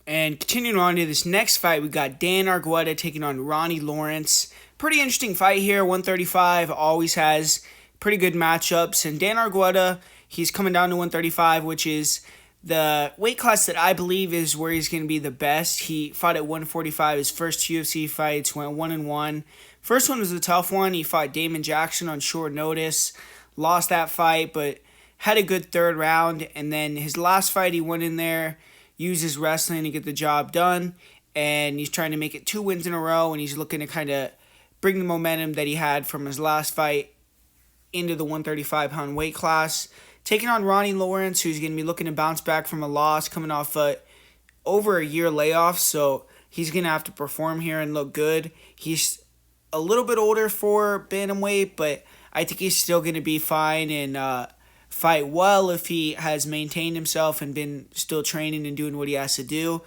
And continuing on to this next fight, we got Dan Argueta taking on Ronnie Lawrence. Pretty interesting fight here. 135 always has pretty good matchups. And Dan Argueta, he's coming down to 135, which is the weight class that I believe is where he's going to be the best. He fought at 145. His first UFC fights went 1-1. First one was a tough one. He fought Damon Jackson on short notice. Lost that fight, but had a good third round. And then his last fight, he went in there, used his wrestling to get the job done, and he's trying to make it 2 wins in a row, and he's looking to kind of bring the momentum that he had from his last fight into the 135-pound weight class. Taking on Ronnie Lawrence, who's going to be looking to bounce back from a loss, coming off over a year layoff, so he's going to have to perform here and look good. He's a little bit older for bantamweight, but I think he's still going to be fine and fight well if he has maintained himself and been still training and doing what he has to do.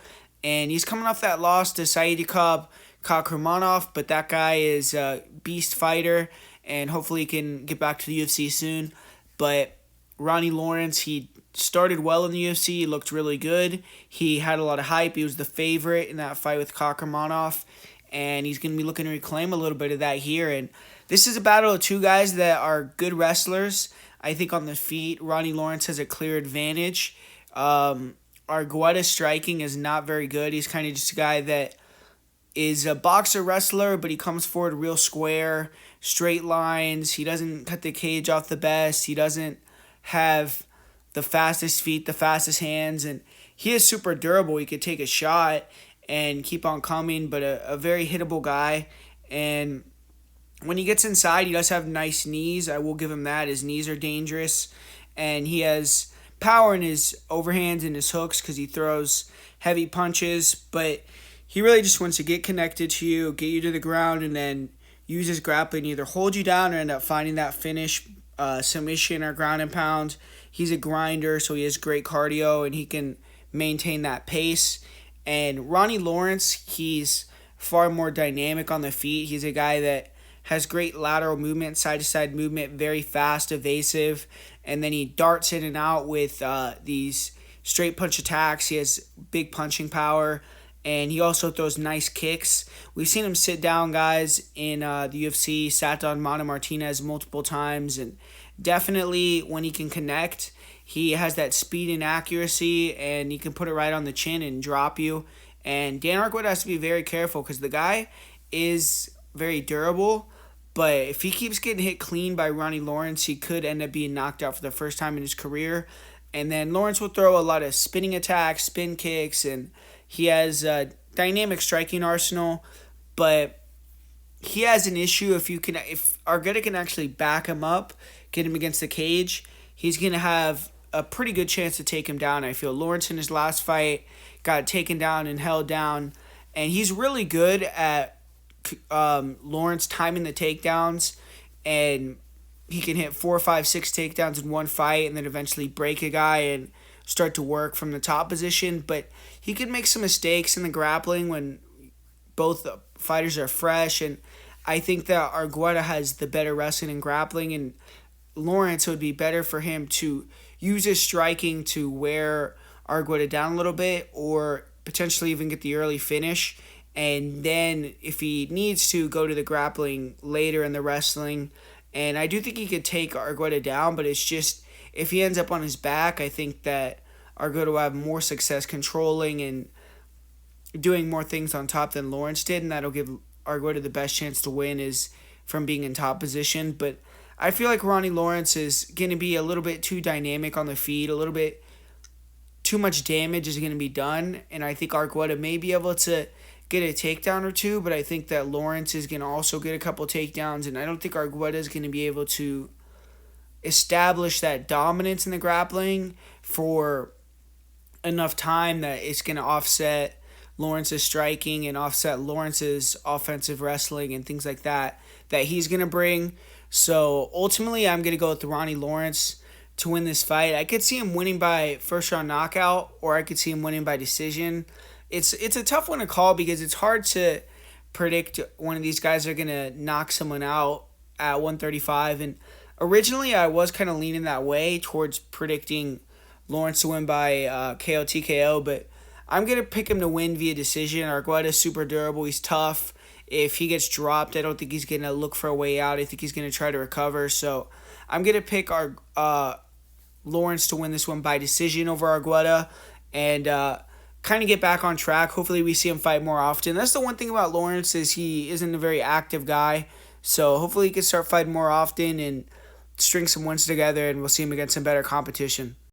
And he's coming off that loss to Saidikov Kakhramonov, but that guy is a beast fighter, and hopefully he can get back to the UFC soon. But Ronnie Lawrence, he started well in the UFC. He looked really good. He had a lot of hype. He was the favorite in that fight with Kakhramonov, and he's going to be looking to reclaim a little bit of that here. And this is a battle of two guys that are good wrestlers. I think on the feet, Ronnie Lawrence has a clear advantage. Argueta's striking is not very good. He's kind of just a guy that is a boxer wrestler, but he comes forward real square, straight lines. He doesn't cut the cage off the best. He doesn't have the fastest feet, the fastest hands, and he is super durable. He could take a shot and keep on coming, but a very hittable guy. And when he gets inside, he does have nice knees. I will give him that. His knees are dangerous, and he has power in his overhands and his hooks because he throws heavy punches, but he really just wants to get connected to you, get you to the ground, and then use his grappling, either hold you down or end up finding that finish, submission or ground and pound. He's a grinder, so he has great cardio, and he can maintain that pace. And Ronnie Lawrence, he's far more dynamic on the feet. He's a guy that has great lateral movement, side-to-side movement, very fast, evasive, and then he darts in and out with these straight punch attacks. He has big punching power, and he also throws nice kicks. We've seen him sit down guys in the UFC, sat down Mana Martinez multiple times, and definitely when he can connect, he has that speed and accuracy, and he can put it right on the chin and drop you. And Dan Argueta has to be very careful because the guy is very durable, but if he keeps getting hit clean by Ronnie Lawrence, he could end up being knocked out for the first time in his career. And then Lawrence will throw a lot of spinning attacks, spin kicks, and he has a dynamic striking arsenal, but he has an issue if Argueta can actually back him up, get him against the cage, he's going to have a pretty good chance to take him down. I feel Lawrence in his last fight got taken down and held down, and he's really good at Lawrence timing the takedowns, and he can hit 4, 5, 6 takedowns in one fight and then eventually break a guy and start to work from the top position. But he can make some mistakes in the grappling when both fighters are fresh, and I think that Argueta has the better wrestling and grappling, and Lawrence, it would be better for him to use his striking to wear Argueta down a little bit or potentially even get the early finish. And then if he needs to, go to the grappling later in the wrestling. And I do think he could take Argueta down, but it's just if he ends up on his back, I think that Argueta will have more success controlling and doing more things on top than Lawrence did, and that'll give Argueta the best chance to win is from being in top position. But I feel like Ronnie Lawrence is going to be a little bit too dynamic on the feet, a little bit too much damage is going to be done, and I think Argueta may be able to get a takedown or two, but I think that Lawrence is going to also get a couple takedowns, and I don't think Argueta is going to be able to establish that dominance in the grappling for enough time that it's going to offset Lawrence's striking and offset Lawrence's offensive wrestling and things like that he's going to bring. So ultimately, I'm going to go with Ronnie Lawrence to win this fight. I could see him winning by first round knockout, or I could see him winning by decision. It's a tough one to call because it's hard to predict one of these guys are going to knock someone out at 135. And originally, I was kind of leaning that way towards predicting Lawrence to win by KO TKO, but I'm going to pick him to win via decision. Argueta's super durable. He's tough. If he gets dropped, I don't think he's going to look for a way out. I think he's going to try to recover. So I'm going to pick our Lawrence to win this one by decision over Argueta and kind of get back on track. Hopefully we see him fight more often. That's the one thing about Lawrence is he isn't a very active guy. So hopefully he can start fighting more often and string some wins together, and we'll see him against some better competition.